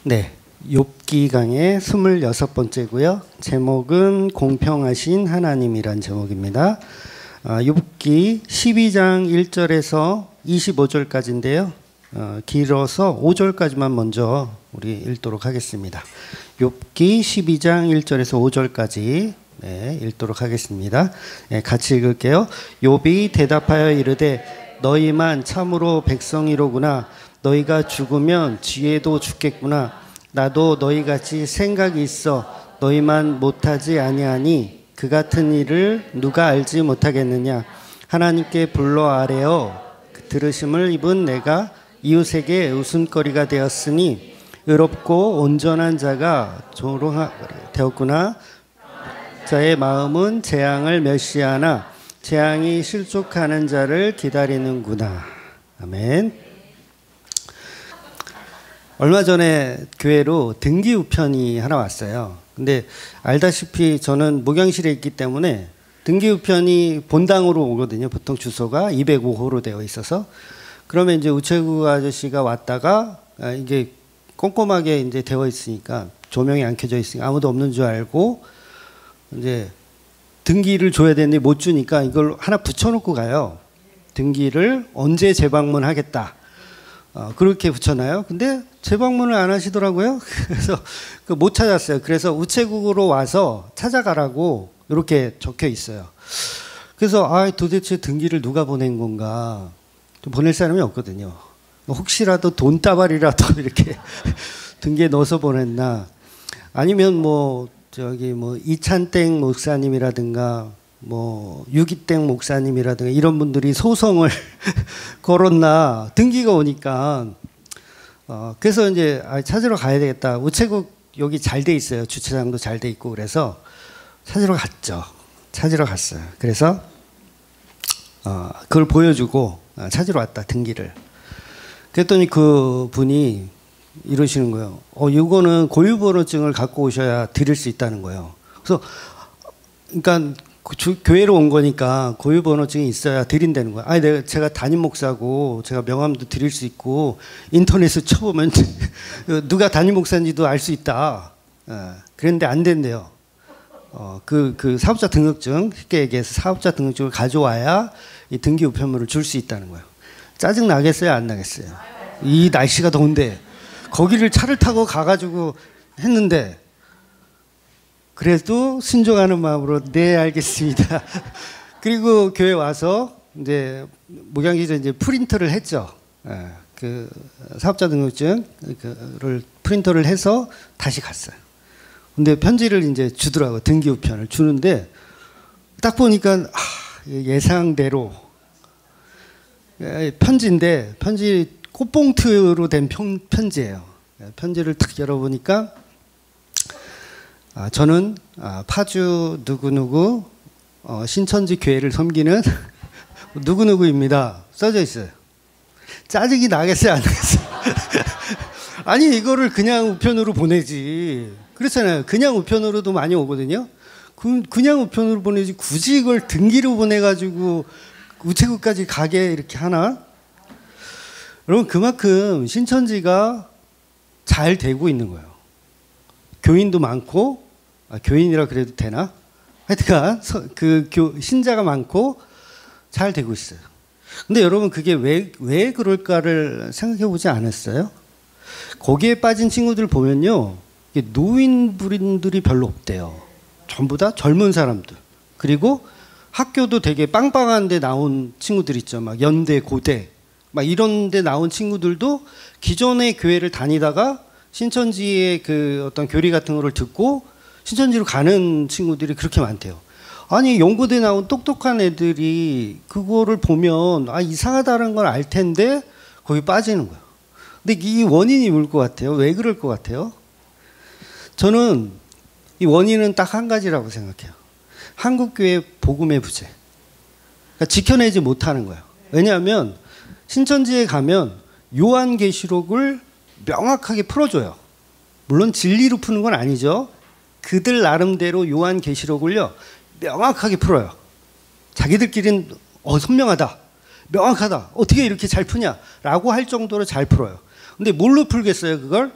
네, 욥기 강의 26번째고요. 제목은 공평하신 하나님이란 제목입니다. 욥기 12장 1절에서 25절까지인데요. 길어서 5절까지만 먼저 우리 읽도록 하겠습니다. 욥기 12장 1절에서 5절까지 읽도록 하겠습니다. 같이 읽을게요. 욥이 대답하여 이르되 너희만 참으로 백성이로구나. 너희가 죽으면 지혜도 죽겠구나. 나도 너희같이 생각이 있어 너희만 못하지 아니하니 그 같은 일을 누가 알지 못하겠느냐. 하나님께 불러 아뢰어 들으심을 입은 내가 이웃에게 웃음거리가 되었으니 의롭고 온전한 자가 되었구나. 자의 마음은 재앙을 멸시하나 재앙이 실족하는 자를 기다리는구나. 아멘. 얼마 전에 교회로 등기 우편이 하나 왔어요. 근데 알다시피 저는 목양실에 있기 때문에 등기 우편이 본당으로 오거든요. 보통 주소가 205호로 되어 있어서. 그러면 이제 우체국 아저씨가 왔다가 이게 꼼꼼하게 이제 되어 있으니까 조명이 안 켜져 있으니까 아무도 없는 줄 알고 이제 등기를 줘야 되는데 못 주니까 이걸 하나 붙여놓고 가요. 등기를 언제 재방문하겠다. 그렇게 붙여놔요. 근데 재방문을 안 하시더라고요. 그래서 못 찾았어요. 그래서 우체국으로 와서 찾아가라고 이렇게 적혀 있어요. 그래서 도대체 등기를 누가 보낸 건가. 좀 보낼 사람이 없거든요. 혹시라도 돈다발이라도 이렇게 등기에 넣어서 보냈나. 아니면 이찬땡 목사님이라든가 유기땡 목사님이라든가 이런 분들이 소송을 걸었나. 등기가 오니까 그래서 이제 찾으러 가야 되겠다. 우체국 여기 잘 돼 있어요. 주차장도 잘 돼 있고. 그래서 찾으러 갔어요. 그래서 그걸 보여주고 찾으러 왔다. 등기를. 그랬더니 그 분이 이러시는 거예요. 이거는 고유번호증을 갖고 오셔야 드릴 수 있다는 거예요. 그래서 그러니까 교회로 온 거니까 고유번호증이 있어야 드린다는 거예요. 제가 담임 목사고 제가 명함도 드릴 수 있고 인터넷을 쳐보면 누가 담임 목사인지도 알 수 있다. 그런데 안 된대요. 그 사업자 등록증, 쉽게 얘기해서 사업자 등록증을 가져와야 이 등기 우편물을 줄 수 있다는 거예요. 짜증 나겠어요? 안 나겠어요? 이 날씨가 더운데 거기를 차를 타고 가가지고 했는데 그래도 순종하는 마음으로 네 알겠습니다. 그리고 교회 와서 이제 목양지에서 이제 프린터를 했죠. 그 사업자 등록증을 프린터를 해서 다시 갔어요. 근데 편지를 이제 주더라고요. 등기 우편을 주는데 딱 보니까 예상대로 편지인데 편지 꽃봉투로 된 편지예요. 편지를 탁 열어보니까 저는 파주 누구누구 신천지 교회를 섬기는 누구누구입니다. 써져 있어요. 짜증이 나겠어요? 안 나겠어요? 아니 이거를 그냥 우편으로 보내지. 그렇잖아요. 그냥 우편으로도 많이 오거든요. 그냥 우편으로 보내지 굳이 이걸 등기로 보내가지고 우체국까지 가게 이렇게 하나? 여러분 그만큼 신천지가 잘 되고 있는 거예요. 교인도 많고 교인이라 그래도 되나? 하여튼간 신자가 많고 잘 되고 있어요. 근데 여러분 그게 왜 그럴까를 생각해 보지 않았어요? 거기에 빠진 친구들 보면요. 노인분들이 별로 없대요. 전부 다 젊은 사람들. 그리고 학교도 되게 빵빵한 데 나온 친구들 있죠. 막 연대, 고대. 막 이런 데 나온 친구들도 기존의 교회를 다니다가 신천지의 그 어떤 교리 같은 거를 듣고 신천지로 가는 친구들이 그렇게 많대요. 아니 연고대 나온 똑똑한 애들이 그거를 보면 이상하다는 걸 알 텐데 거기 빠지는 거예요. 근데 이 원인이 뭘 것 같아요? 왜 그럴 것 같아요? 저는 이 원인은 딱 한 가지라고 생각해요. 한국교회 복음의 부재. 그러니까 지켜내지 못하는 거예요. 왜냐하면 신천지에 가면 요한계시록을 명확하게 풀어줘요. 물론 진리로 푸는 건 아니죠. 그들 나름대로 요한계시록을요 명확하게 풀어요. 자기들끼리는 선명하다, 명확하다, 어떻게 이렇게 잘 푸냐라고 할 정도로 잘 풀어요. 근데 뭘로 풀겠어요 그걸?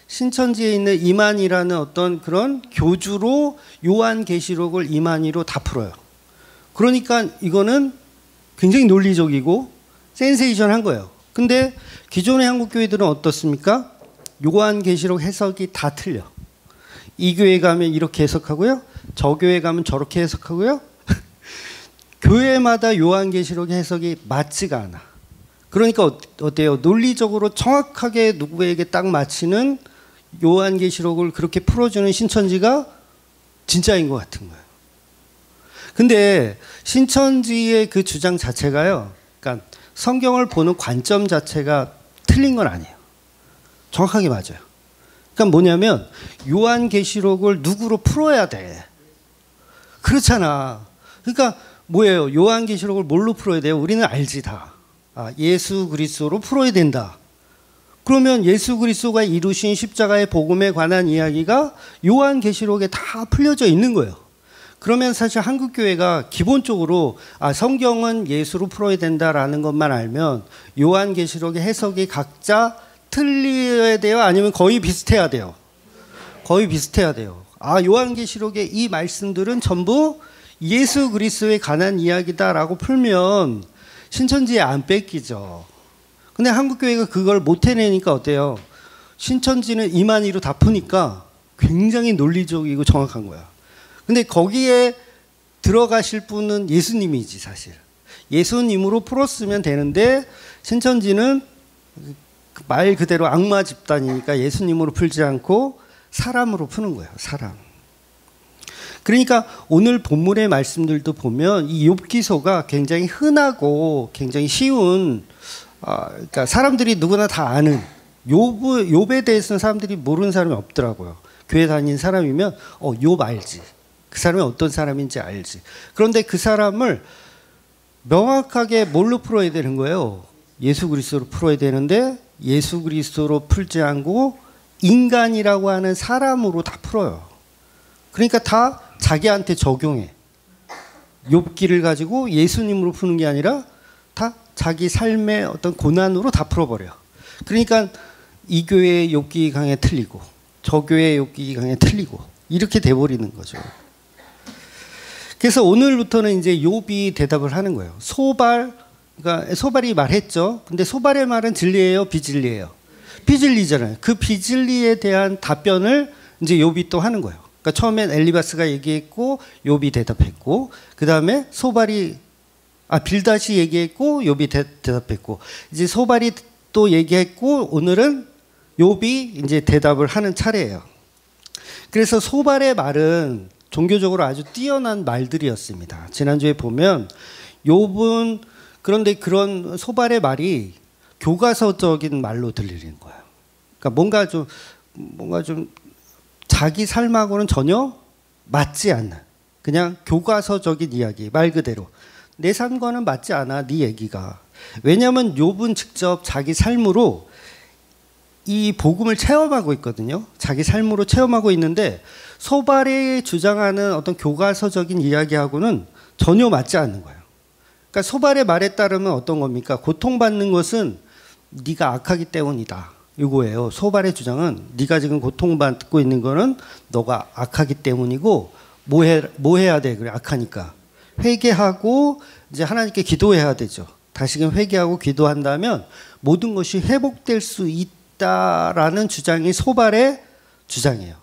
신천지에 있는 이만희라는 어떤 그런 교주로 요한계시록을 이만희로 다 풀어요. 그러니까 이거는 굉장히 논리적이고 센세이션한 거예요. 근데 기존의 한국교회들은 어떻습니까? 요한계시록 해석이 다 틀려. 이 교회 가면 이렇게 해석하고요. 저 교회 가면 저렇게 해석하고요. 교회마다 요한계시록 해석이 맞지가 않아. 그러니까 어때요? 논리적으로 정확하게 누구에게 딱 맞히는 요한계시록을 그렇게 풀어주는 신천지가 진짜인 것 같은 거예요. 근데 신천지의 그 주장 자체가요, 그러니까 성경을 보는 관점 자체가 틀린 건 아니에요. 정확하게 맞아요. 그러니까 뭐냐면 요한계시록을 누구로 풀어야 돼. 그렇잖아. 그러니까 뭐예요? 요한계시록을 뭘로 풀어야 돼요? 우리는 알지 다. 예수 그리스도로 풀어야 된다. 그러면 예수 그리스도가 이루신 십자가의 복음에 관한 이야기가 요한계시록에 다 풀려져 있는 거예요. 그러면 사실 한국교회가 기본적으로 성경은 예수로 풀어야 된다라는 것만 알면 요한계시록의 해석이 각자 틀려야 돼요? 아니면 거의 비슷해야 돼요? 거의 비슷해야 돼요. 요한계시록의 이 말씀들은 전부 예수 그리스도에 관한 이야기다라고 풀면 신천지에 안 뺏기죠. 근데 한국교회가 그걸 못 해내니까 어때요? 신천지는 이만희로 다 푸니까 굉장히 논리적이고 정확한 거야. 근데 거기에 들어가실 분은 예수님이지 사실. 예수님으로 풀었으면 되는데 신천지는 말 그대로 악마 집단이니까 예수님으로 풀지 않고 사람으로 푸는 거예요. 사람. 그러니까 오늘 본문의 말씀들도 보면 이 욥기서가 굉장히 흔하고 굉장히 쉬운, 그러니까 사람들이 누구나 다 아는 욥에 대해서는 사람들이 모르는 사람이 없더라고요. 교회 다니는 사람이면 욥 알지. 그 사람이 어떤 사람인지 알지. 그런데 그 사람을 명확하게 뭘로 풀어야 되는 거예요? 예수 그리스도로 풀어야 되는데 예수 그리스도로 풀지 않고 인간이라고 하는 사람으로 다 풀어요. 그러니까 다 자기한테 적용해. 욥기를 가지고 예수님으로 푸는 게 아니라 다 자기 삶의 어떤 고난으로 다 풀어버려. 그러니까 이 교회의 욥기 강에 틀리고 저 교회의 욥기 강에 틀리고 이렇게 돼버리는 거죠. 그래서 오늘부터는 이제 욥이 대답을 하는 거예요. 그러니까 소발이 말했죠. 근데 소발의 말은 진리예요, 비진리예요? 비진리잖아요. 그 비진리에 대한 답변을 이제 욥이 또 하는 거예요. 그러니까 처음엔 엘리바스가 얘기했고 욥이 대답했고, 그 다음에 빌닷이 얘기했고 욥이 대답했고, 이제 소발이 또 얘기했고 오늘은 욥이 이제 대답을 하는 차례예요. 그래서 소발의 말은 종교적으로 아주 뛰어난 말들이었습니다. 지난주에 보면 욥은 그런데 그런 소발의 말이 교과서적인 말로 들리는 거예요. 그러니까 뭔가 좀 자기 삶하고는 전혀 맞지 않는 그냥 교과서적인 이야기, 말 그대로 내 삶과는 맞지 않아 네 얘기가. 왜냐하면 욥은 직접 자기 삶으로 이 복음을 체험하고 있거든요. 자기 삶으로 체험하고 있는데 소발이 주장하는 어떤 교과서적인 이야기하고는 전혀 맞지 않는 거예요. 그러니까 소발의 말에 따르면 어떤 겁니까? 고통받는 것은 네가 악하기 때문이다. 이거예요. 소발의 주장은 네가 지금 고통받고 있는 거는 너가 악하기 때문이고 뭐 해야 돼? 그래, 악하니까. 회개하고 이제 하나님께 기도해야 되죠. 다시금 회개하고 기도한다면 모든 것이 회복될 수 있다라는 주장이 소발의 주장이에요.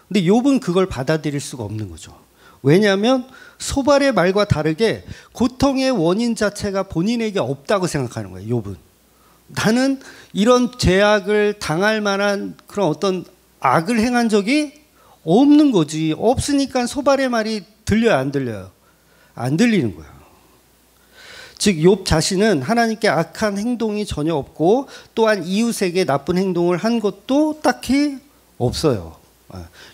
근데 욥은 그걸 받아들일 수가 없는 거죠. 왜냐하면 소발의 말과 다르게 고통의 원인 자체가 본인에게 없다고 생각하는 거예요. 욥은. 나는 이런 죄악을 당할 만한 그런 어떤 악을 행한 적이 없는 거지. 없으니까 소발의 말이 들려요, 안 들려요? 안 들리는 거예요. 즉 욥 자신은 하나님께 악한 행동이 전혀 없고 또한 이웃에게 나쁜 행동을 한 것도 딱히 없어요.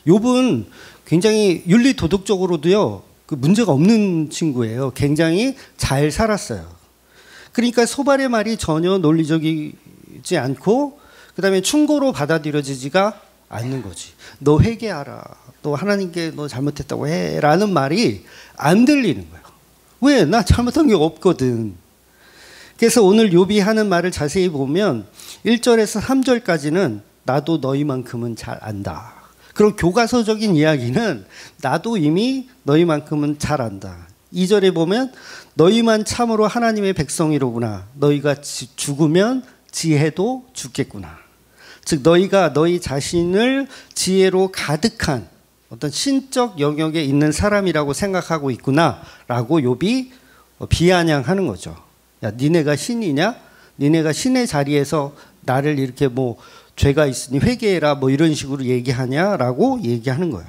욥은 굉장히 윤리 도덕적으로도요 그 문제가 없는 친구예요. 굉장히 잘 살았어요. 그러니까 소발의 말이 전혀 논리적이지 않고 그다음에 충고로 받아들여지지가 않는 거지. 너 회개하라. 너 하나님께 너 잘못했다고 해라는 말이 안 들리는 거예요. 왜? 나 잘못한 게 없거든. 그래서 오늘 욥이 하는 말을 자세히 보면 1절에서 3절까지는 나도 너희만큼은 잘 안다. 그럼 교과서적인 이야기는 나도 이미 너희만큼은 잘 안다. 2절에 보면 너희만 참으로 하나님의 백성이로구나. 너희가 죽으면 지혜도 죽겠구나. 즉 너희가 너희 자신을 지혜로 가득한 어떤 신적 영역에 있는 사람이라고 생각하고 있구나 라고 욥이 비아냥하는 거죠. 야, 니네가 신이냐? 니네가 신의 자리에서 나를 이렇게 뭐 죄가 있으니 회개해라 뭐 이런 식으로 얘기하냐라고 얘기하는 거예요.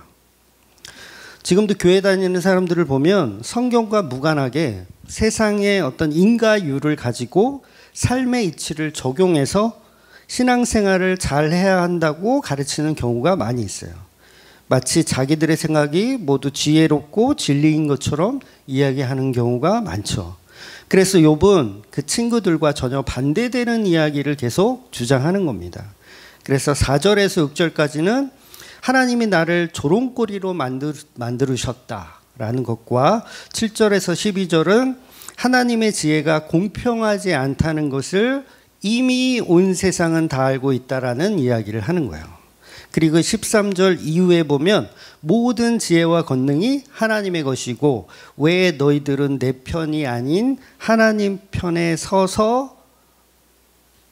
지금도 교회 다니는 사람들을 보면 성경과 무관하게 세상의 어떤 인과율을 가지고 삶의 이치를 적용해서 신앙생활을 잘 해야 한다고 가르치는 경우가 많이 있어요. 마치 자기들의 생각이 모두 지혜롭고 진리인 것처럼 이야기하는 경우가 많죠. 그래서 욥은 그 친구들과 전혀 반대되는 이야기를 계속 주장하는 겁니다. 그래서 4절에서 6절까지는 하나님이 나를 조롱거리로 만들으셨다라는 것과 7절에서 12절은 하나님의 지혜가 공평하지 않다는 것을 이미 온 세상은 다 알고 있다라는 이야기를 하는 거예요. 그리고 13절 이후에 보면 모든 지혜와 권능이 하나님의 것이고 왜 너희들은 내 편이 아닌 하나님 편에 서서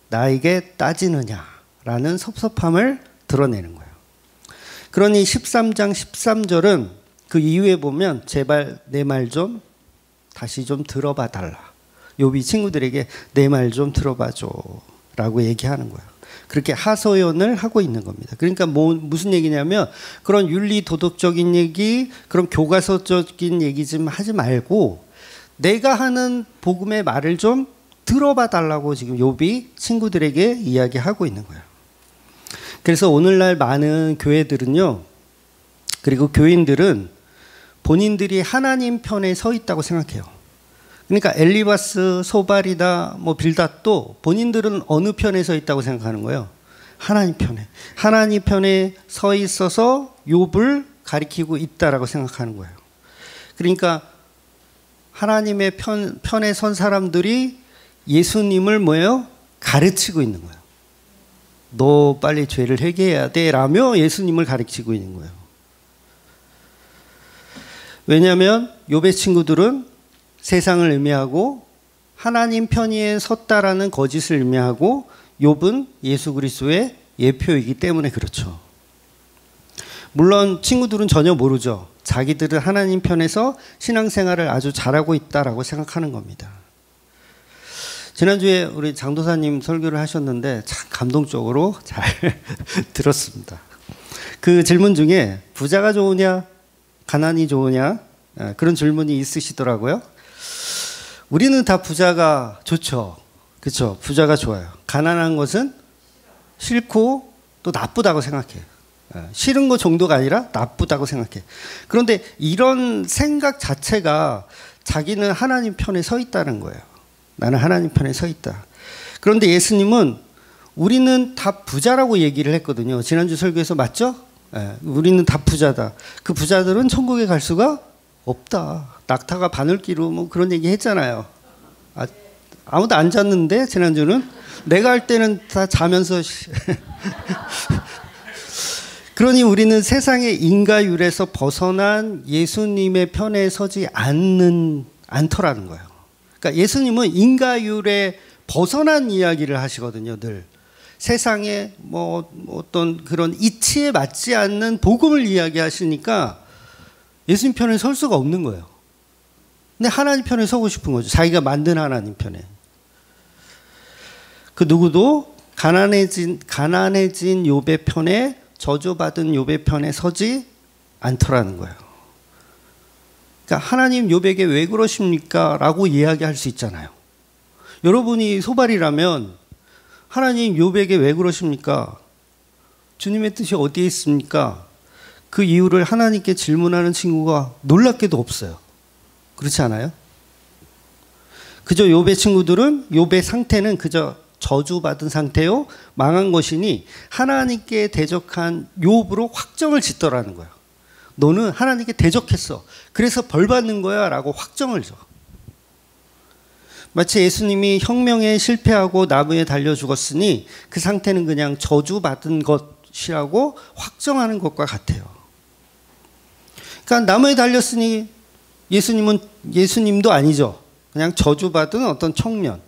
나에게 따지느냐라는 섭섭함을 드러내는 거예요. 그러니 13장 13절은 그 이후에 보면 제발 내 말 좀 다시 좀 들어봐 달라. 욥이 친구들에게 내 말 좀 들어봐 줘 라고 얘기하는 거예요. 그렇게 하소연을 하고 있는 겁니다. 그러니까 무슨 얘기냐면 그런 윤리 도덕적인 얘기, 그런 교과서적인 얘기 좀 하지 말고 내가 하는 복음의 말을 좀 들어봐 달라고 지금 욥이 친구들에게 이야기하고 있는 거예요. 그래서 오늘날 많은 교회들은요, 그리고 교인들은 본인들이 하나님 편에 서 있다고 생각해요. 그러니까 엘리바스, 소발이다, 뭐 빌닷도 본인들은 어느 편에 서 있다고 생각하는 거예요? 하나님 편에. 하나님 편에 서 있어서 욥을 가리키고 있다라고 생각하는 거예요. 그러니까 하나님의 편에 선 사람들이 예수님을 뭐예요? 가르치고 있는 거예요. 너 빨리 죄를 회개해야 돼 라며 예수님을 가르치고 있는 거예요. 왜냐하면 욥의 친구들은 세상을 의미하고 하나님 편에 섰다라는 거짓을 의미하고 욥은 예수 그리스도의 예표이기 때문에 그렇죠. 물론 친구들은 전혀 모르죠. 자기들은 하나님 편에서 신앙생활을 아주 잘하고 있다라고 생각하는 겁니다. 지난주에 우리 장도사님 설교를 하셨는데 참 감동적으로 잘 들었습니다. 그 질문 중에 부자가 좋으냐 가난이 좋으냐 그런 질문이 있으시더라고요. 우리는 다 부자가 좋죠. 그렇죠? 부자가 좋아요. 가난한 것은 싫고 또 나쁘다고 생각해요. 싫은 것 정도가 아니라 나쁘다고 생각해. 그런데 이런 생각 자체가 자기는 하나님 편에 서 있다는 거예요. 나는 하나님 편에 서 있다. 그런데 예수님은 우리는 다 부자라고 얘기를 했거든요. 지난주 설교에서 맞죠? 우리는 다 부자다. 그 부자들은 천국에 갈 수가 없다. 낙타가 바늘기로 뭐 그런 얘기 했잖아요. 아무도 안 잤는데 지난주는 내가 할 때는 다 자면서 그러니 우리는 세상의 인과율에서 벗어난 예수님의 편에 서지 않더라는 거예요. 그러니까 예수님은 인과율에 벗어난 이야기를 하시거든요. 늘 세상에 뭐 어떤 그런 이치에 맞지 않는 복음을 이야기하시니까 예수님 편에 설 수가 없는 거예요. 근데 하나님 편에 서고 싶은 거죠. 자기가 만든 하나님 편에. 그 누구도 가난해진 욥의 편에 저주받은 욥의 편에 서지 않더라는 거예요. 그러니까 하나님 욥에게 왜 그러십니까? 라고 이야기할 수 있잖아요. 여러분이 소발이라면 하나님 욥에게 왜 그러십니까? 주님의 뜻이 어디에 있습니까? 그 이유를 하나님께 질문하는 친구가 놀랍게도 없어요. 그렇지 않아요? 그저 욥의 친구들은 욥의 상태는 그저 저주받은 상태요, 망한 것이니 하나님께 대적한 욥으로 확정을 짓더라는 거예요. 너는 하나님께 대적했어. 그래서 벌 받는 거야 라고 확정을 줘. 마치 예수님이 혁명에 실패하고 나무에 달려 죽었으니 그 상태는 그냥 저주받은 것이라고 확정하는 것과 같아요. 그러니까 나무에 달렸으니 예수님도 아니죠. 그냥 저주받은 어떤 청년,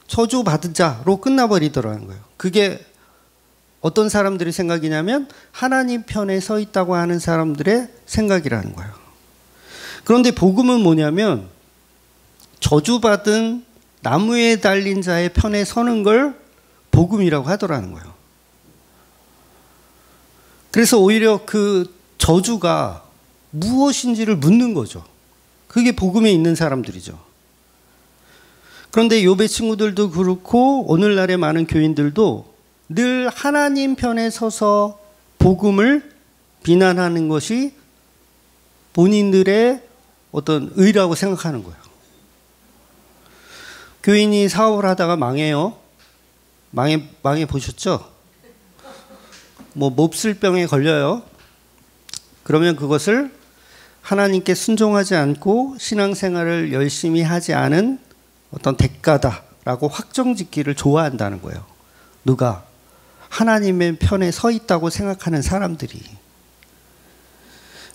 저주받은 자로 끝나버리더라는 거예요. 그게 어떤 사람들의 생각이냐면 하나님 편에 서 있다고 하는 사람들의 생각이라는 거예요. 그런데 복음은 뭐냐면 저주받은 나무에 달린 자의 편에 서는 걸 복음이라고 하더라는 거예요. 그래서 오히려 그 저주가 무엇인지를 묻는 거죠. 그게 복음에 있는 사람들이죠. 그런데 욥의 친구들도 그렇고 오늘날의 많은 교인들도 늘 하나님 편에 서서 복음을 비난하는 것이 본인들의 어떤 의라고 생각하는 거예요. 교인이 사업을 하다가 망해요. 망해 보셨죠? 뭐 몹쓸병에 걸려요. 그러면 그것을 하나님께 순종하지 않고 신앙생활을 열심히 하지 않은 어떤 대가다라고 확정짓기를 좋아한다는 거예요. 누가? 하나님의 편에 서 있다고 생각하는 사람들이.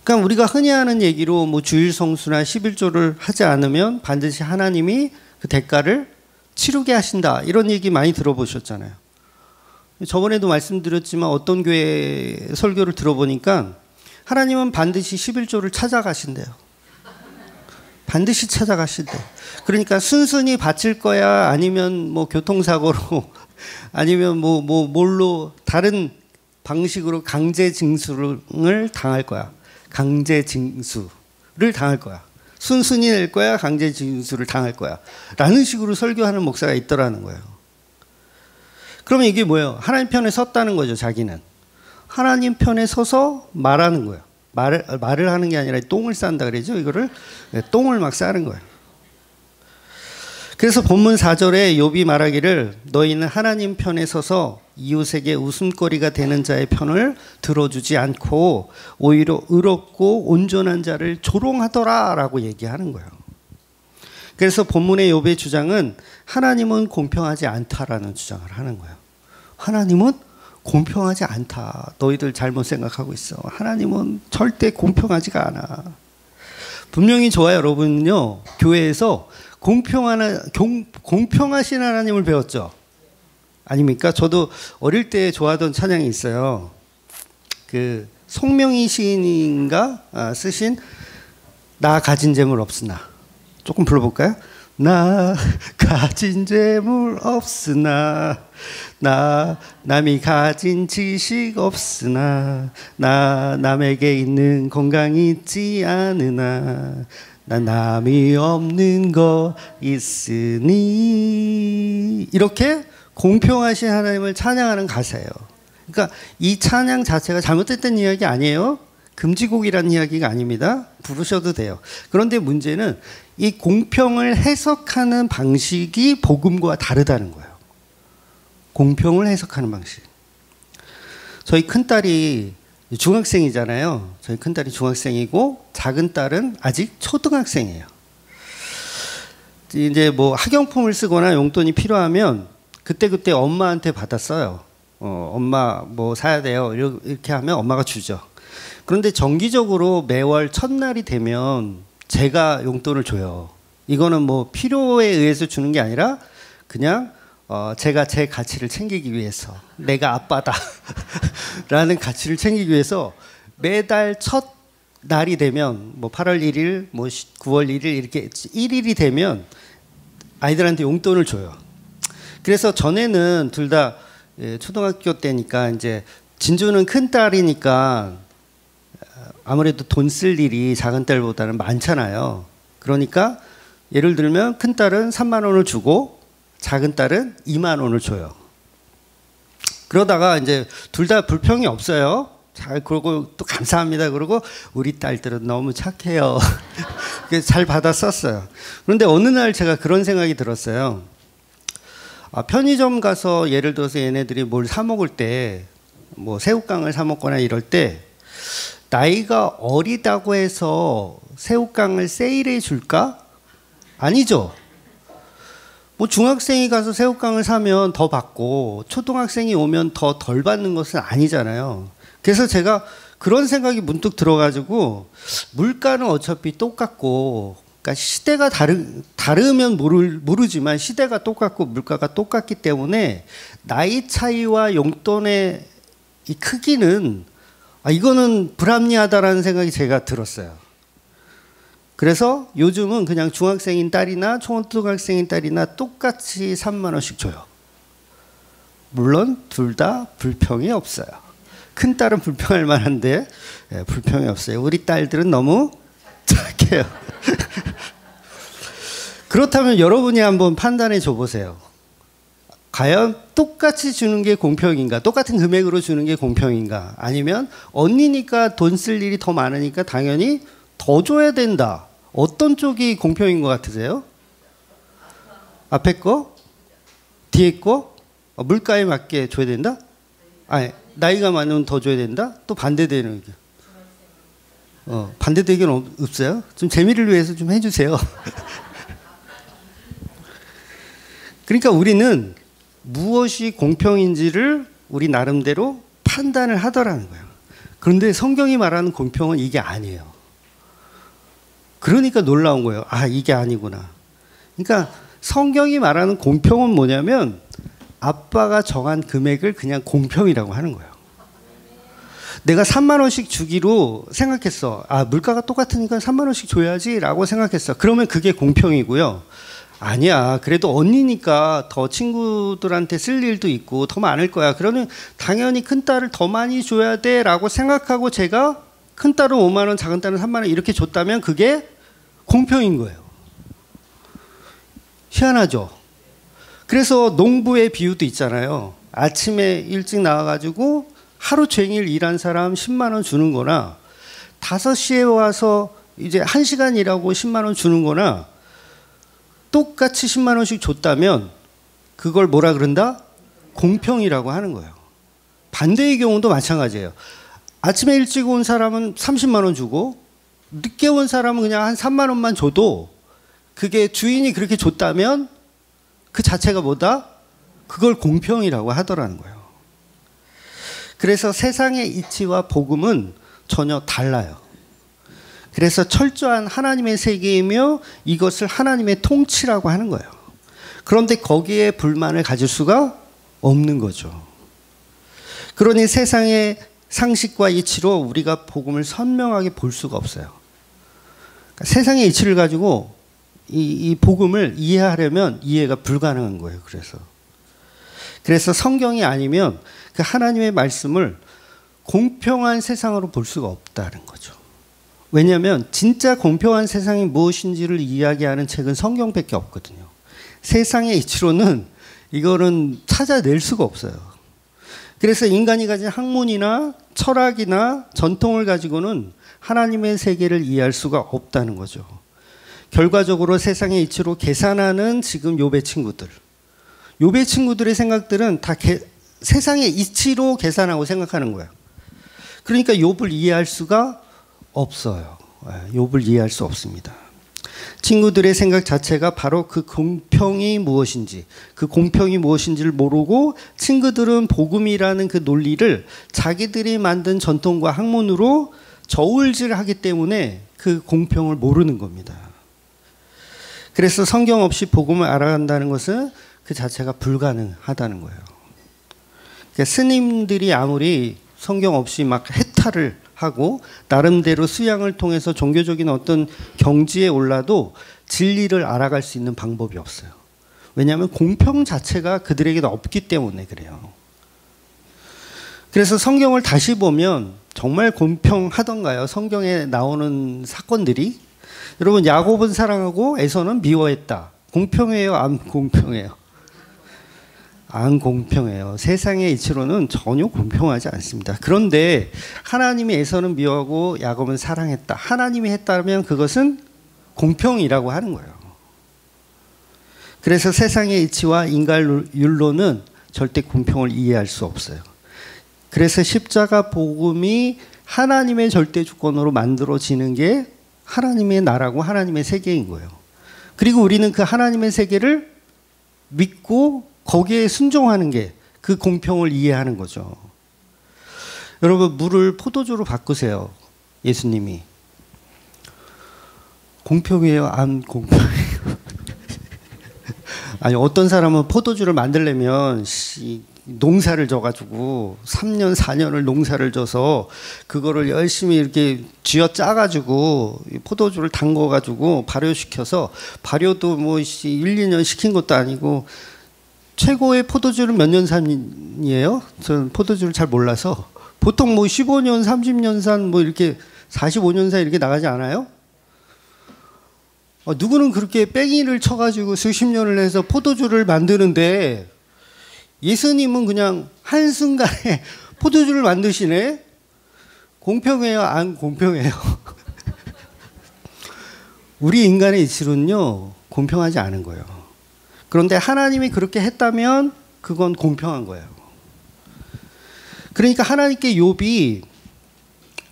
그러니까 우리가 흔히 하는 얘기로 뭐 주일 성수나 11조를 하지 않으면 반드시 하나님이 그 대가를 치르게 하신다, 이런 얘기 많이 들어보셨잖아요. 저번에도 말씀드렸지만 어떤 교회 설교를 들어보니까 하나님은 반드시 11조를 찾아가신대요. 반드시 찾아가신대요. 그러니까 순순히 바칠 거야, 아니면 뭐 교통사고로 아니면 뭘로 다른 방식으로 강제 징수를 당할 거야. 강제 징수를 당할 거야. 순순히 낼 거야, 강제 징수를 당할 거야, 라는 식으로 설교하는 목사가 있더라는 거예요. 그러면 이게 뭐예요? 하나님 편에 섰다는 거죠. 자기는 하나님 편에 서서 말하는 거예요. 말을 하는 게 아니라 똥을 싼다 그러죠. 이거를 똥을 막 싸는 거예요. 그래서 본문 4절에 욥이 말하기를 너희는 하나님 편에 서서 이웃에게 웃음거리가 되는 자의 편을 들어주지 않고 오히려 의롭고 온전한 자를 조롱하더라 라고 얘기하는 거예요. 그래서 본문의 욥의 주장은 하나님은 공평하지 않다라는 주장을 하는 거예요. 하나님은 공평하지 않다. 너희들 잘못 생각하고 있어. 하나님은 절대 공평하지가 않아. 분명히 저와 여러분은요, 교회에서 공평하신 하나님을 배웠죠. 아닙니까? 저도 어릴 때 좋아하던 찬양이 있어요. 그 송명희 시인인가 쓰신 나 가진 재물 없으나. 조금 불러볼까요? 나 가진 재물 없으나 나 남이 가진 지식 없으나 나 남에게 있는 건강이 있지 않으나 나 남이 없는 거 있으니. 이렇게 공평하신 하나님을 찬양하는 가사예요. 그러니까 이 찬양 자체가 잘못됐던 이야기 아니에요. 금지곡이라는 이야기가 아닙니다. 부르셔도 돼요. 그런데 문제는 이 공평을 해석하는 방식이 복음과 다르다는 거예요. 공평을 해석하는 방식. 저희 큰딸이 중학생이잖아요. 저희 큰딸이 중학생이고 작은 딸은 아직 초등학생이에요. 이제 뭐 학용품을 쓰거나 용돈이 필요하면 그때그때 엄마한테 받아 써요. 엄마 뭐 사야 돼요. 이렇게 하면 엄마가 주죠. 그런데 정기적으로 매월 첫날이 되면 제가 용돈을 줘요. 이거는 뭐 필요에 의해서 주는 게 아니라 그냥 제가 제 가치를 챙기기 위해서, 내가 아빠다 라는 가치를 챙기기 위해서 매달 첫 날이 되면 뭐 8월 1일, 뭐 9월 1일 이렇게 1일이 되면 아이들한테 용돈을 줘요. 그래서 전에는 둘 다 초등학교 때니까 이제 진주는 큰 딸이니까 아무래도 돈 쓸 일이 작은 딸보다는 많잖아요. 그러니까 예를 들면 큰 딸은 3만 원을 주고 작은 딸은 2만 원을 줘요. 그러다가 이제 둘 다 불평이 없어요. 잘 그러고 또 감사합니다. 그러고 우리 딸들은 너무 착해요. 잘 받아 썼어요. 그런데 어느 날 제가 그런 생각이 들었어요. 편의점 가서 예를 들어서 얘네들이 뭘 사 먹을 때, 뭐 새우깡을 사 먹거나 이럴 때 나이가 어리다고 해서 새우깡을 세일해 줄까? 아니죠. 뭐 중학생이 가서 새우깡을 사면 더 받고 초등학생이 오면 더 덜 받는 것은 아니잖아요. 그래서 제가 그런 생각이 문득 들어가지고 물가는 어차피 똑같고, 그러니까 시대가 다르면 모르지만 시대가 똑같고 물가가 똑같기 때문에 나이 차이와 용돈의 이 크기는 이거는 불합리하다라는 생각이 제가 들었어요. 그래서 요즘은 그냥 중학생인 딸이나 초등학생인 딸이나 똑같이 3만 원씩 줘요. 물론 둘 다 불평이 없어요. 큰 딸은 불평할 만한데 불평이 없어요. 우리 딸들은 너무 착해요. 그렇다면 여러분이 한번 판단해 줘 보세요. 과연 똑같이 주는 게 공평인가? 똑같은 금액으로 주는 게 공평인가? 아니면 언니니까 돈 쓸 일이 더 많으니까 당연히 더 줘야 된다. 어떤 쪽이 공평인 것 같으세요? 앞에 거? 뒤에 거? 물가에 맞게 줘야 된다? 아니, 나이가 많으면 더 줘야 된다? 또 반대되는 의견. 반대되는 의견 없어요? 좀 재미를 위해서 좀 해주세요. 그러니까 우리는 무엇이 공평인지를 우리 나름대로 판단을 하더라는 거예요. 그런데 성경이 말하는 공평은 이게 아니에요. 그러니까 놀라운 거예요. 이게 아니구나. 그러니까 성경이 말하는 공평은 뭐냐면 아빠가 정한 금액을 그냥 공평이라고 하는 거예요. 내가 3만 원씩 주기로 생각했어. 물가가 똑같으니까 3만 원씩 줘야지라고 생각했어. 그러면 그게 공평이고요. 아니야. 그래도 언니니까 더 친구들한테 쓸 일도 있고 더 많을 거야. 그러면 당연히 큰 딸을 더 많이 줘야 돼라고 생각하고 제가 큰 딸은 5만 원, 작은 딸은 3만 원 이렇게 줬다면 그게 공평인 거예요. 희한하죠? 그래서 농부의 비유도 있잖아요. 아침에 일찍 나와가지고 하루 종일 일한 사람 10만 원 주는 거나 5시에 와서 이제 1시간 일하고 10만 원 주는 거나 똑같이 10만 원씩 줬다면 그걸 뭐라 그런다? 공평이라고 하는 거예요. 반대의 경우도 마찬가지예요. 아침에 일찍 온 사람은 30만 원 주고 늦게 온 사람은 그냥 한 3만 원만 줘도 그게 주인이 그렇게 줬다면 그 자체가 뭐다? 그걸 공평이라고 하더라는 거예요. 그래서 세상의 이치와 복음은 전혀 달라요. 그래서 철저한 하나님의 세계이며 이것을 하나님의 통치라고 하는 거예요. 그런데 거기에 불만을 가질 수가 없는 거죠. 그러니 세상의 상식과 이치로 우리가 복음을 선명하게 볼 수가 없어요. 그러니까 세상의 이치를 가지고 이 복음을 이해하려면 이해가 불가능한 거예요. 그래서 성경이 아니면 그 하나님의 말씀을 공평한 세상으로 볼 수가 없다는 거죠. 왜냐하면 진짜 공평한 세상이 무엇인지를 이야기하는 책은 성경밖에 없거든요. 세상의 이치로는 이거는 찾아낼 수가 없어요. 그래서 인간이 가진 학문이나 철학이나 전통을 가지고는 하나님의 세계를 이해할 수가 없다는 거죠. 결과적으로 세상의 이치로 계산하는 지금 욥의 친구들의 생각들은 다 세상의 이치로 계산하고 생각하는 거예요. 그러니까 욥을 이해할 수가 없어요. 욥을 이해할 수 없습니다. 친구들의 생각 자체가 바로 그 공평이 무엇인지를 모르고 친구들은 복음이라는 그 논리를 자기들이 만든 전통과 학문으로 저울질하기 때문에 그 공평을 모르는 겁니다. 그래서 성경 없이 복음을 알아간다는 것은 그 자체가 불가능하다는 거예요. 그러니까 스님들이 아무리 성경 없이 막 해탈을 하고 나름대로 수양을 통해서 종교적인 어떤 경지에 올라도 진리를 알아갈 수 있는 방법이 없어요. 왜냐하면 공평 자체가 그들에게는 없기 때문에 그래요. 그래서 성경을 다시 보면 정말 공평하던가요? 성경에 나오는 사건들이. 여러분, 야곱은 사랑하고 에서는 미워했다. 공평해요? 안 공평해요? 안 공평해요. 세상의 이치로는 전혀 공평하지 않습니다. 그런데 하나님이 에서는 미워하고 야곱은 사랑했다. 하나님이 했다면 그것은 공평이라고 하는 거예요. 그래서 세상의 이치와 인간율로는 절대 공평을 이해할 수 없어요. 그래서 십자가 복음이 하나님의 절대 주권으로 만들어지는 게 하나님의 나라고 하나님의 세계인 거예요. 그리고 우리는 그 하나님의 세계를 믿고 거기에 순종하는 게 그 공평을 이해하는 거죠. 여러분, 물을 포도주로 바꾸세요. 예수님이. 공평해요? 안 공평해요? 아니, 어떤 사람은 포도주를 만들려면 농사를 져가지고 3년, 4년을 농사를 져서 그거를 열심히 이렇게 쥐어 짜가지고 포도주를 담궈가지고 발효시켜서, 발효도 뭐 1, 2년 시킨 것도 아니고, 최고의 포도주는 몇 년산이에요? 저는 포도주를 잘 몰라서. 보통 뭐 15년, 30년산 뭐 이렇게 45년산 이렇게 나가지 않아요? 누구는 그렇게 뺑이를 쳐가지고 수십 년을 해서 포도주를 만드는데, 예수님은 그냥 한순간에 포도주를 만드시네? 공평해요? 안 공평해요? 우리 인간의 이치로는요, 공평하지 않은 거예요. 그런데 하나님이 그렇게 했다면 그건 공평한 거예요. 그러니까 하나님께 욥이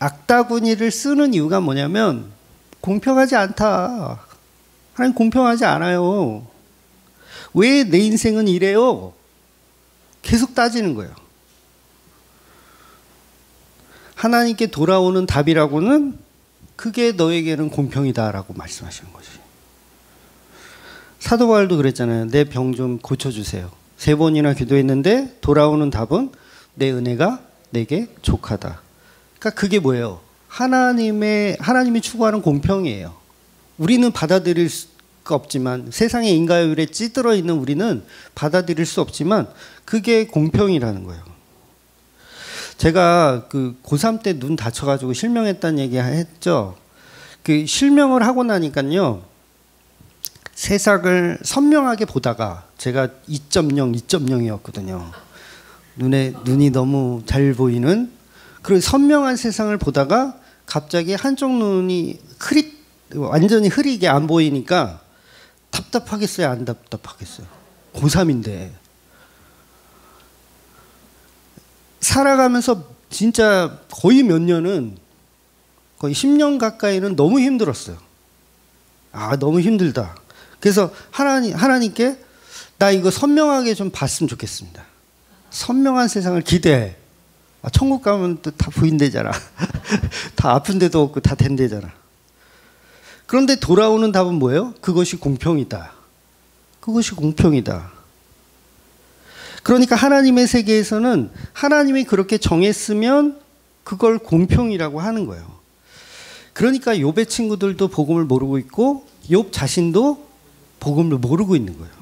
악다구니를 쓰는 이유가 뭐냐면, 공평하지 않다. 하나님 공평하지 않아요. 왜 내 인생은 이래요? 계속 따지는 거예요. 하나님께 돌아오는 답이라고는 그게 너에게는 공평이다라고 말씀하시는 거지. 사도 바울도 그랬잖아요. 내 병 좀 고쳐주세요. 3번이나 기도했는데 돌아오는 답은 내 은혜가 내게 족하다. 그러니까 그게 뭐예요? 하나님이 추구하는 공평이에요. 우리는 받아들일 수가 없지만, 세상의 인과율에 찌들어 있는 우리는 받아들일 수 없지만 그게 공평이라는 거예요. 제가 그 고3 때 눈 다쳐가지고 실명했다는 얘기 했죠. 그 실명을 하고 나니까요, 세상을 선명하게 보다가, 제가 2.0, 2.0이었거든요. 눈이 너무 잘 보이는 그런 선명한 세상을 보다가 갑자기 한쪽 눈이 완전히 흐리게 안 보이니까 답답하겠어요? 안 답답하겠어요? 고3인데. 살아가면서 진짜 거의 몇 년은, 거의 10년 가까이는 너무 힘들었어요. 너무 힘들다. 그래서 하나님께 나 이거 선명하게 좀 봤으면 좋겠습니다. 선명한 세상을 기대해. 천국 가면 또 다 부인되잖아. 다 아픈 데도 없고 다 된대잖아. 그런데 돌아오는 답은 뭐예요? 그것이 공평이다. 그것이 공평이다. 그러니까 하나님의 세계에서는 하나님이 그렇게 정했으면 그걸 공평이라고 하는 거예요. 그러니까 욥의 친구들도 복음을 모르고 있고 욥 자신도 복음을 모르고 있는 거예요.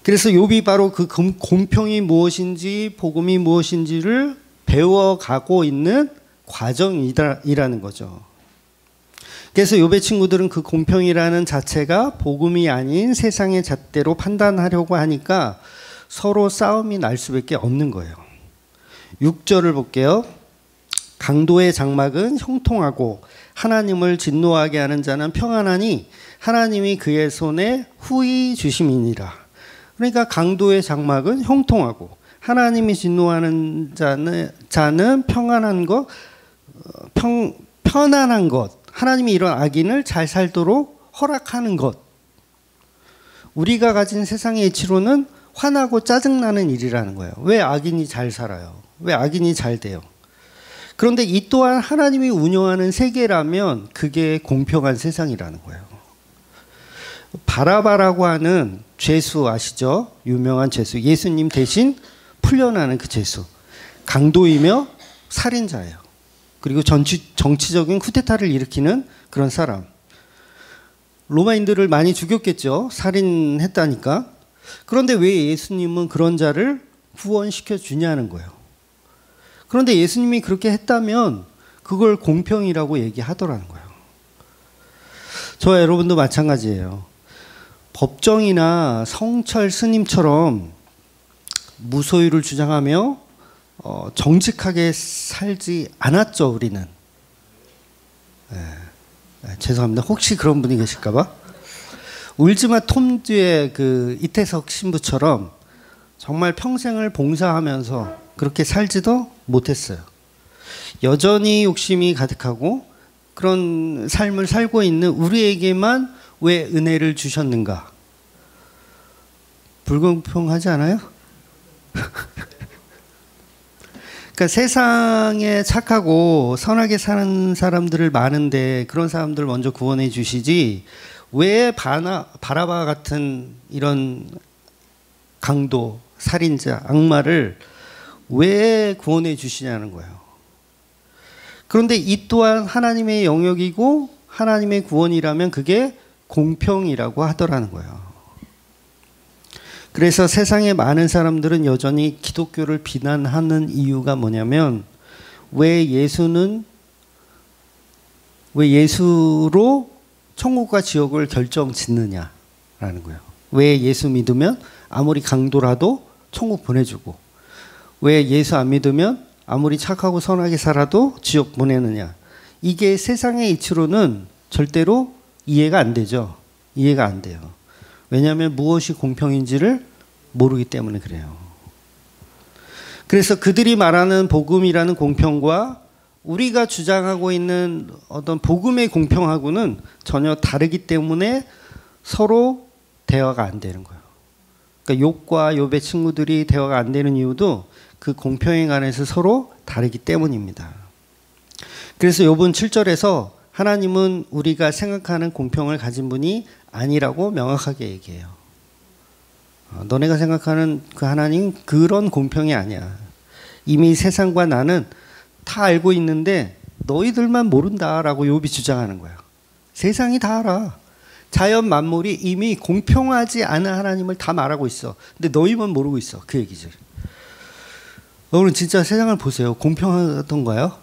그래서 욥이 바로 그 공평이 무엇인지 복음이 무엇인지를 배워가고 있는 과정이라는 거죠. 그래서 욥의 친구들은 그 공평이라는 자체가 복음이 아닌 세상의 잣대로 판단하려고 하니까 서로 싸움이 날 수밖에 없는 거예요. 6절을 볼게요. 강도의 장막은 형통하고 하나님을 진노하게 하는 자는 평안하니 하나님이 그의 손에 후히 주심이니라. 그러니까 강도의 장막은 형통하고 하나님이 진노하는 자는 평안한 것, 편안한 것, 하나님이 이런 악인을 잘 살도록 허락하는 것. 우리가 가진 세상의 이치로는 화나고 짜증나는 일이라는 거예요. 왜 악인이 잘 살아요? 왜 악인이 잘 돼요? 그런데 이 또한 하나님이 운영하는 세계라면 그게 공평한 세상이라는 거예요. 바라바라고 하는 죄수 아시죠? 유명한 죄수. 예수님 대신 풀려나는 그 죄수. 강도이며 살인자예요. 그리고 정치적인 쿠데타를 일으키는 그런 사람. 로마인들을 많이 죽였겠죠. 살인했다니까. 그런데 왜 예수님은 그런 자를 구원시켜 주냐는 거예요. 그런데 예수님이 그렇게 했다면 그걸 공평이라고 얘기하더라는 거예요. 저와 여러분도 마찬가지예요. 법정이나 성철 스님처럼 무소유를 주장하며 정직하게 살지 않았죠, 우리는. 죄송합니다. 혹시 그런 분이 계실까봐. 울지마 톰즈의 그 이태석 신부처럼 정말 평생을 봉사하면서 그렇게 살지도 못했어요. 여전히 욕심이 가득하고 그런 삶을 살고 있는 우리에게만 왜 은혜를 주셨는가? 불공평하지 않아요? 그러니까 세상에 착하고 선하게 사는 사람들을 많은데 그런 사람들을 먼저 구원해 주시지 왜 바라바 같은 이런 강도, 살인자, 악마를 왜 구원해 주시냐는 거예요. 그런데 이 또한 하나님의 영역이고 하나님의 구원이라면 그게 공평이라고 하더라는 거예요. 그래서 세상의 많은 사람들은 여전히 기독교를 비난하는 이유가 뭐냐면 왜 예수로 천국과 지옥을 결정짓느냐라는 거예요. 왜 예수 믿으면 아무리 강도라도 천국 보내주고 왜 예수 안 믿으면 아무리 착하고 선하게 살아도 지옥 보내느냐. 이게 세상의 이치로는 절대로 이해가 안 되죠. 이해가 안 돼요. 왜냐하면 무엇이 공평인지를 모르기 때문에 그래요. 그래서 그들이 말하는 복음이라는 공평과 우리가 주장하고 있는 어떤 복음의 공평하고는 전혀 다르기 때문에 서로 대화가 안 되는 거예요. 그러니까 욥과 욥의 친구들이 대화가 안 되는 이유도 그 공평에 관해서 서로 다르기 때문입니다. 그래서 욥은 7절에서 하나님은 우리가 생각하는 공평을 가진 분이 아니라고 명확하게 얘기해요. 너네가 생각하는 그 하나님 그런 공평이 아니야. 이미 세상과 나는 다 알고 있는데 너희들만 모른다라고 욥이 주장하는 거야. 세상이 다 알아. 자연 만물이 이미 공평하지 않은 하나님을 다 말하고 있어. 근데 너희만 모르고 있어. 그 얘기죠. 여러분 진짜 세상을 보세요. 공평하던가요?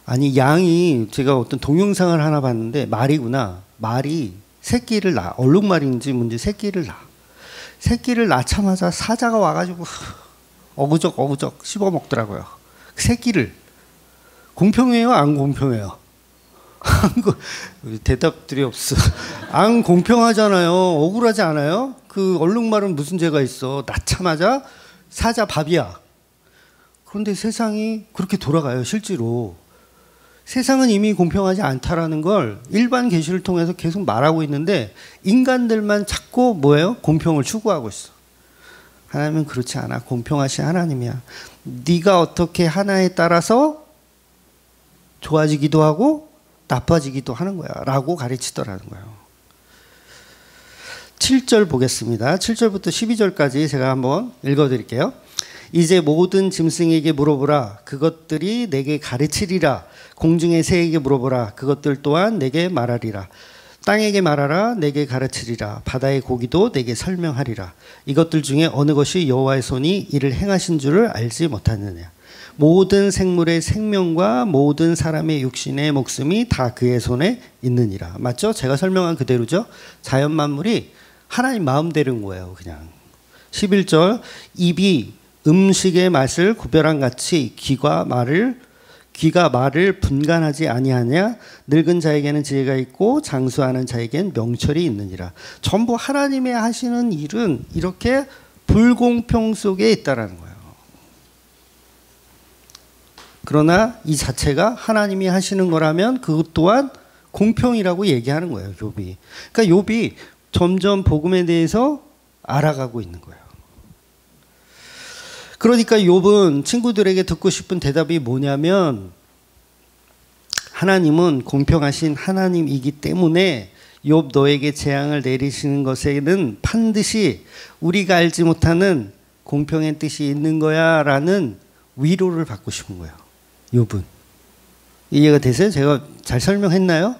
아니 양이 제가 어떤 동영상을 하나 봤는데 말이구나. 말이 새끼를 낳아. 얼룩말인지 뭔지 새끼를 낳아. 새끼를 낳자마자 사자가 와가지고 어그적 씹어먹더라고요. 그 새끼를. 공평해요? 안 공평해요? 대답들이 없어. 안 공평하잖아요. 억울하지 않아요? 그 얼룩말은 무슨 죄가 있어. 낳자마자 사자 밥이야. 그런데 세상이 그렇게 돌아가요. 실제로. 세상은 이미 공평하지 않다라는 걸 일반 계시를 통해서 계속 말하고 있는데 인간들만 자꾸 뭐예요? 공평을 추구하고 있어. 하나님은 그렇지 않아. 공평하신 하나님이야. 네가 어떻게 하나에 따라서 좋아지기도 하고 나빠지기도 하는 거야 라고 가르치더라는 거예요. 7절 보겠습니다. 7절부터 12절까지 제가 한번 읽어드릴게요. 이제 모든 짐승에게 물어보라. 그것들이 내게 가르치리라. 공중의 새에게 물어보라. 그것들 또한 내게 말하리라. 땅에게 말하라. 내게 가르치리라. 바다의 고기도 내게 설명하리라. 이것들 중에 어느 것이 여호와의 손이 이를 행하신 줄을 알지 못하느냐. 모든 생물의 생명과 모든 사람의 육신의 목숨이 다 그의 손에 있느니라. 맞죠? 제가 설명한 그대로죠. 자연 만물이 하나님 마음대로인 거예요. 그냥 11절 입이 음식의 맛을 구별한 같이 귀가 말을 분간하지 아니하냐. 늙은 자에게는 지혜가 있고 장수하는 자에게는 명철이 있느니라. 전부 하나님의 하시는 일은 이렇게 불공평 속에 있다라는 거예요. 그러나 이 자체가 하나님이 하시는 거라면 그것 또한 공평이라고 얘기하는 거예요. 욥이. 그러니까 욥이 점점 복음에 대해서 알아가고 있는 거예요. 그러니까 욥은 친구들에게 듣고 싶은 대답이 뭐냐면 하나님은 공평하신 하나님이기 때문에 욥 너에게 재앙을 내리시는 것에는 반드시 우리가 알지 못하는 공평의 뜻이 있는 거야 라는 위로를 받고 싶은 거예요. 욥은. 이해가 되세요? 제가 잘 설명했나요?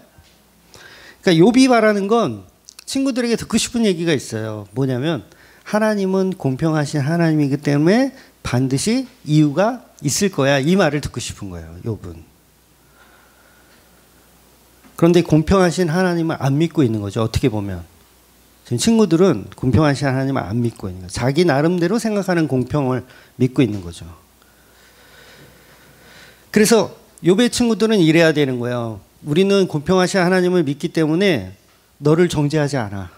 그러니까 욥이 말하는 건 친구들에게 듣고 싶은 얘기가 있어요. 뭐냐면 하나님은 공평하신 하나님이기 때문에 반드시 이유가 있을 거야. 이 말을 듣고 싶은 거예요. 욥은. 그런데 공평하신 하나님을 안 믿고 있는 거죠. 어떻게 보면. 지금 친구들은 공평하신 하나님을 안 믿고 있는 거예요. 자기 나름대로 생각하는 공평을 믿고 있는 거죠. 그래서 욥의 친구들은 이래야 되는 거예요. 우리는 공평하신 하나님을 믿기 때문에 너를 정죄하지 않아.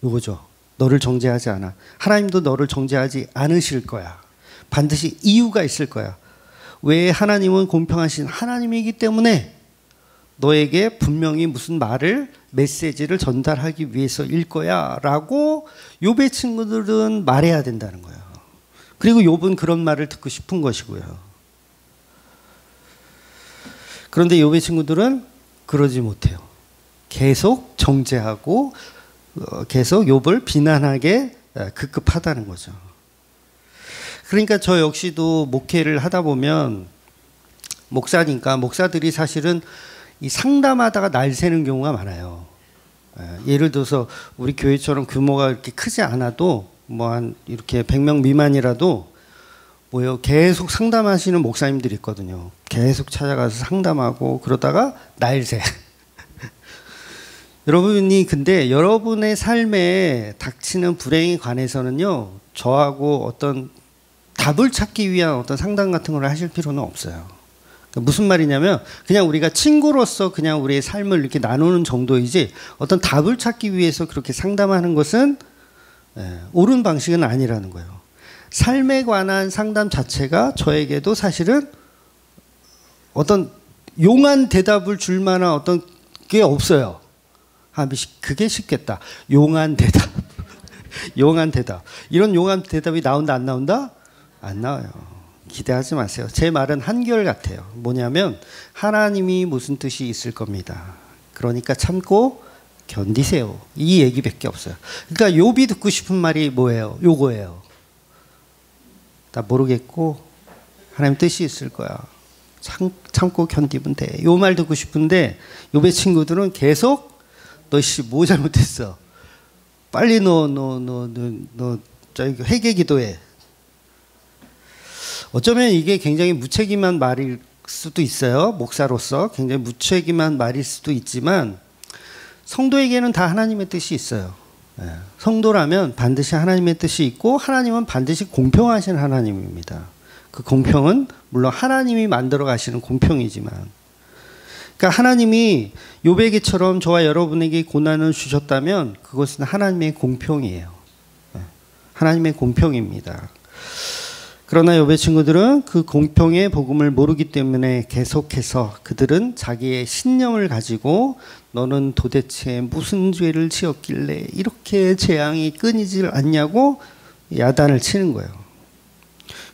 이거죠. 너를 정죄하지 않아. 하나님도 너를 정죄하지 않으실 거야. 반드시 이유가 있을 거야. 왜 하나님은 공평하신 하나님이기 때문에 너에게 분명히 무슨 말을 메시지를 전달하기 위해서일 거야 라고 욥의 친구들은 말해야 된다는 거예요. 그리고 욥은 그런 말을 듣고 싶은 것이고요. 그런데 욥의 친구들은 그러지 못해요. 계속 정죄하고 계속 욥을 비난하게 급급하다는 거죠. 그러니까 저 역시도 목회를 하다 보면 목사니까 목사들이 사실은 이 상담하다가 날 새는 경우가 많아요. 예를 들어서 우리 교회처럼 규모가 이렇게 크지 않아도 뭐 한 이렇게 100명 미만이라도 뭐요 계속 상담하시는 목사님들이 있거든요. 계속 찾아가서 상담하고 그러다가 날 새. 여러분이 근데 여러분의 삶에 닥치는 불행에 관해서는요, 저하고 어떤 답을 찾기 위한 어떤 상담 같은 걸 하실 필요는 없어요. 그러니까 무슨 말이냐면 그냥 우리가 친구로서 그냥 우리의 삶을 이렇게 나누는 정도이지 어떤 답을 찾기 위해서 그렇게 상담하는 것은 옳은 방식은 아니라는 거예요. 삶에 관한 상담 자체가 저에게도 사실은 어떤 용한 대답을 줄 만한 어떤 게 없어요. 그게 쉽겠다. 용한 대답. 용한 대답. 이런 용한 대답이 나온다 안 나온다? 안 나와요. 기대하지 마세요. 제 말은 한결같아요. 뭐냐면 하나님이 무슨 뜻이 있을 겁니다. 그러니까 참고 견디세요. 이 얘기밖에 없어요. 그러니까 욥이 듣고 싶은 말이 뭐예요? 요거예요. 나 모르겠고 하나님 뜻이 있을 거야. 참고 견디면 돼. 요 말 듣고 싶은데 욥의 친구들은 계속 너 씨 뭐 잘못했어? 빨리 너 저기 회개 기도해. 어쩌면 이게 굉장히 무책임한 말일 수도 있어요. 목사로서 굉장히 무책임한 말일 수도 있지만 성도에게는 다 하나님의 뜻이 있어요. 성도라면 반드시 하나님의 뜻이 있고 하나님은 반드시 공평하신 하나님입니다. 그 공평은 물론 하나님이 만들어 가시는 공평이지만, 그러니까 하나님이 욥에게처럼 저와 여러분에게 고난을 주셨다면 그것은 하나님의 공평이에요. 하나님의 공평입니다. 그러나 욥의 친구들은 그 공평의 복음을 모르기 때문에 계속해서 그들은 자기의 신념을 가지고 너는 도대체 무슨 죄를 지었길래 이렇게 재앙이 끊이질 않냐고 야단을 치는 거예요.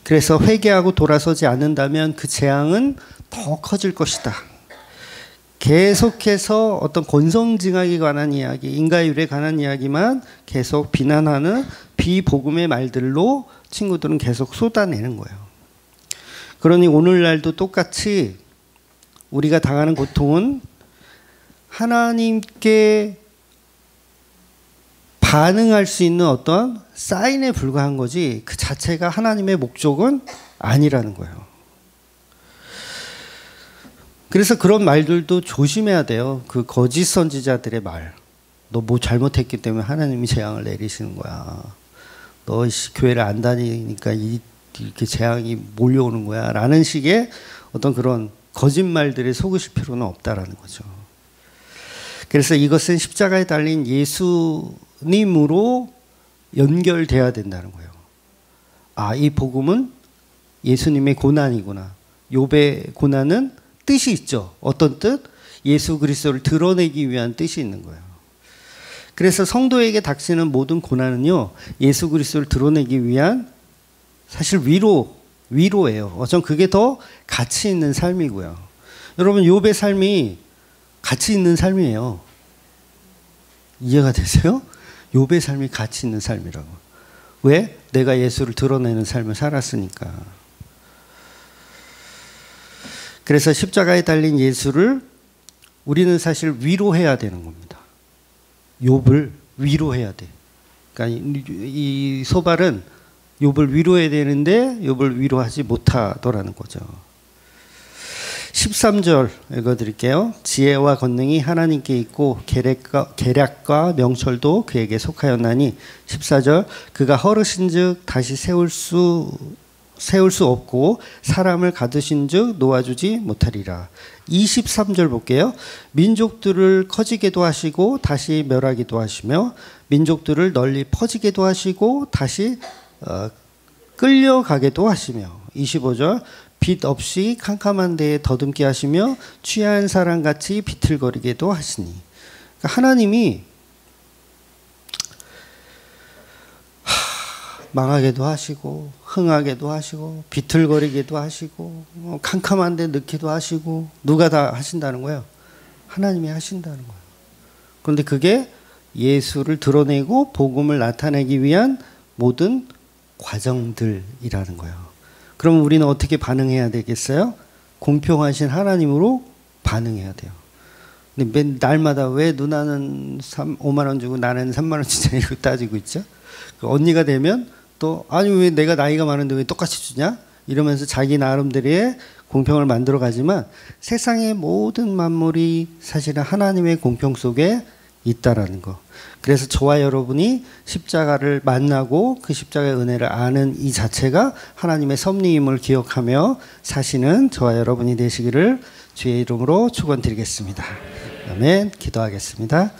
그래서 회개하고 돌아서지 않는다면 그 재앙은 더 커질 것이다. 계속해서 어떤 권성징악에 관한 이야기, 인과율에 관한 이야기만 계속 비난하는 비복음의 말들로 친구들은 계속 쏟아내는 거예요. 그러니 오늘날도 똑같이 우리가 당하는 고통은 하나님께 반응할 수 있는 어떤 사인에 불과한 거지 그 자체가 하나님의 목적은 아니라는 거예요. 그래서 그런 말들도 조심해야 돼요. 그 거짓 선지자들의 말. 너 뭐 잘못했기 때문에 하나님이 재앙을 내리시는 거야. 너 교회를 안 다니니까 이렇게 재앙이 몰려오는 거야. 라는 식의 어떤 그런 거짓말들에 속으실 필요는 없다라는 거죠. 그래서 이것은 십자가에 달린 예수님으로 연결돼야 된다는 거예요. 아, 이 복음은 예수님의 고난이구나. 욥의 고난은 뜻이 있죠. 어떤 뜻? 예수 그리스도를 드러내기 위한 뜻이 있는 거예요. 그래서 성도에게 닥치는 모든 고난은요, 예수 그리스도를 드러내기 위한 사실 위로예요. 전 그게 더 가치 있는 삶이고요. 여러분, 욥의 삶이 가치 있는 삶이에요. 이해가 되세요? 욥의 삶이 가치 있는 삶이라고. 왜? 내가 예수를 드러내는 삶을 살았으니까. 그래서 십자가에 달린 예수를 우리는 사실 위로해야 되는 겁니다. 욥을 위로해야 돼. 그러니까 이 소발은 욥을 위로해야 되는데 욥을 위로하지 못하더라는 거죠. 13절 읽어드릴게요. 지혜와 권능이 하나님께 있고 계략과 명철도 그에게 속하였나니 14절 그가 허르신즉 다시 세울 수 없고 사람을 가두신즉 놓아주지 못하리라. 23절 볼게요. 민족들을 커지게도 하시고 다시 멸하기도 하시며 민족들을 널리 퍼지게도 하시고 다시 끌려가게도 하시며 25절 빛 없이 캄캄한 데에 더듬게 하시며 취한 사람같이 비틀거리게도 하시니. 그러니까 하나님이 망하게도 하시고 흥하게도 하시고 비틀거리게도 하시고 캄캄한 데 넣기도 하시고 누가 다 하신다는 거예요? 하나님이 하신다는 거예요. 그런데 그게 예수를 드러내고 복음을 나타내기 위한 모든 과정들이라는 거예요. 그럼 우리는 어떻게 반응해야 되겠어요? 공평하신 하나님으로 반응해야 돼요. 근데 날마다 왜 누나는 5만 원 주고 나는 3만 원 주냐 이렇게 따지고 있죠. 언니가 되면 또 아니 왜 내가 나이가 많은데 왜 똑같이 주냐 이러면서 자기 나름대로의 공평을 만들어 가지만 세상의 모든 만물이 사실은 하나님의 공평 속에 있다라는 거. 그래서 저와 여러분이 십자가를 만나고 그 십자가의 은혜를 아는 이 자체가 하나님의 섭리임을 기억하며 사시는 저와 여러분이 되시기를 주의 이름으로 축원드리겠습니다. 아멘. 기도하겠습니다.